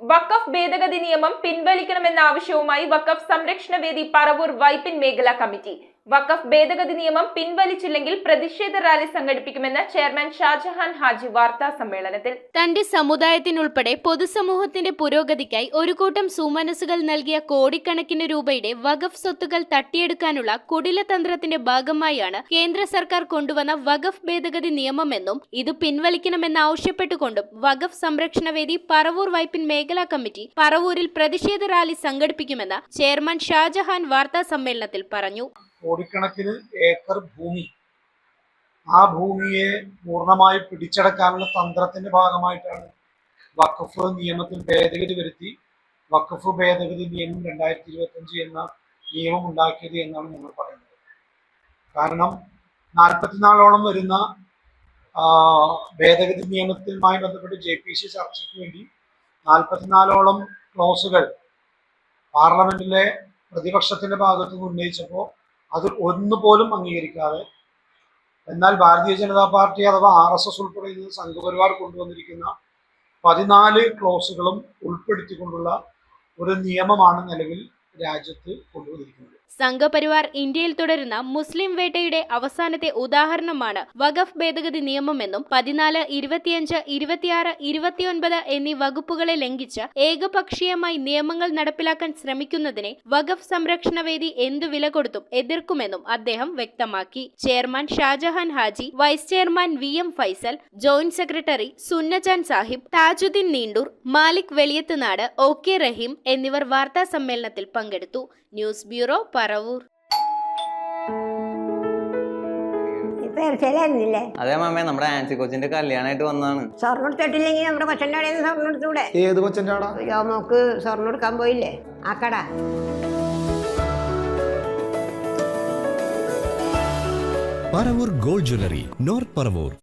വഖഫ് ഭേദഗതി നിയമം പിൻവലിക്കണമെന്ന ആവശ്യവുമായി വഖഫ് സംരക്ഷണ വേദി പറവൂർ വൈപ്പിൻ മേഖലാ കമ്മിറ്റി. വഖഫ് ഭേദഗതി നിയമം പിൻവലിച്ചില്ലെങ്കിൽ പ്രതിഷേധ റാലി സംഘടിപ്പിക്കുമെന്ന് ചെയർമാൻ ഷാജഹാൻ ഹാജി വാർത്താ സമ്മേളനത്തിൽ. തന്റെ സമുദായത്തിനുൾപ്പെടെ പൊതുസമൂഹത്തിന്റെ പുരോഗതിക്കായി ഒരു കൂട്ടം സുമനസുകൾ നൽകിയ കോടിക്കണക്കിന് രൂപയുടെ വഖഫ് സ്വത്തുകൾ തട്ടിയെടുക്കാനുള്ള കുടിലതന്ത്രത്തിന്റെ ഭാഗമായാണ് കേന്ദ്ര സർക്കാർ കൊണ്ടുവന്ന വഖഫ് ഭേദഗതി നിയമമെന്നും ഇത് പിൻവലിക്കണമെന്നാവശ്യപ്പെട്ടുകൊണ്ടും വഖഫ് സംരക്ഷണ വേദി പറവൂർ വൈപ്പിൻ മേഖലാ കമ്മിറ്റി പറവൂരിൽ പ്രതിഷേധ റാലി സംഘടിപ്പിക്കുമെന്ന് ചെയർമാൻ ഷാജഹാൻ വാർത്താ സമ്മേളനത്തിൽ പറഞ്ഞു. കോടിക്കണക്കിന് ഏക്കർ ഭൂമി, ആ ഭൂമിയെ പൂർണ്ണമായി പിടിച്ചടക്കാനുള്ള തന്ത്രത്തിന്റെ ഭാഗമായിട്ടാണ് വഖഫ് നിയമത്തിൽ ഭേദഗതി വരുത്തി വഖഫ് ഭേദഗതി നിയമം 2025 എന്ന നിയമം ഉണ്ടാക്കിയത് എന്നാണ് ഞങ്ങൾ പറയുന്നത്. കാരണം 44ഓളം വരുന്ന ഭേദഗതി നിയമവുമായി ബന്ധപ്പെട്ട് JPC ചർച്ചയ്ക്ക് വേണ്ടി 44ഓളം ക്ലോസുകൾ പാർലമെന്റിലെ പ്രതിപക്ഷത്തിന്റെ ഭാഗത്തുനിന്ന് ഉന്നയിച്ചപ്പോൾ അത് ഒന്നുപോലും അംഗീകരിക്കാതെ, എന്നാൽ ഭാരതീയ ജനതാ പാർട്ടി അഥവാ RSS ഉൾപ്പെടെ സംഘപരിവാർ കൊണ്ടുവന്നിരിക്കുന്ന 14 ക്ലോസുകളും ഉൾപ്പെടുത്തിക്കൊണ്ടുള്ള ഒരു നിയമമാണ് നിലവിൽ രാജ്യത്ത് കൊണ്ടുവന്നിരിക്കുന്നത്. സംഘപരിവാർ ഇന്ത്യയിൽ തുടരുന്ന മുസ്ലിം വേട്ടയുടെ അവസാനത്തെ ഉദാഹരണമാണ് വഖഫ് ഭേദഗതി നിയമമെന്നും 14, 25, 26, 29 എന്നീ വകുപ്പുകളെ ലംഘിച്ച് ഏകപക്ഷീയമായി നിയമങ്ങൾ നടപ്പിലാക്കാൻ ശ്രമിക്കുന്നതിനെ വഖഫ് സംരക്ഷണ വേദി എന്തു വില കൊടുത്തും എതിർക്കുമെന്നും അദ്ദേഹം വ്യക്തമാക്കി. Chairman Shahjahan Haji, vice chairman VM Faisal, joint secretary Sunnajan Sahib, Tajuddin Neendoor, Malik Veliyathunadu, OK Rahim എന്നിവർ വാർത്താ സമ്മേളനത്തിൽ പങ്കെടുത്തു. News bureau Paravur. അതെ മാമേ, നമ്മുടെ ആൻസി കൊച്ചിന്റെ കല്യാണമായിട്ട് വന്നാണ്. സ്വർണ്ണം എടുത്തിട്ടില്ലെങ്കിൽ നമ്മുടെ കൊച്ചന്റെ അവിടെ സ്വർണ്ണം എടുത്തൂടെ? ഏത് കൊച്ചന്റെ അവിടെ? മോക്ക് സ്വർണ്ണം എടുക്കാൻ പോയില്ലേ ആ കട? Paravur gold jewellery, north Paravur.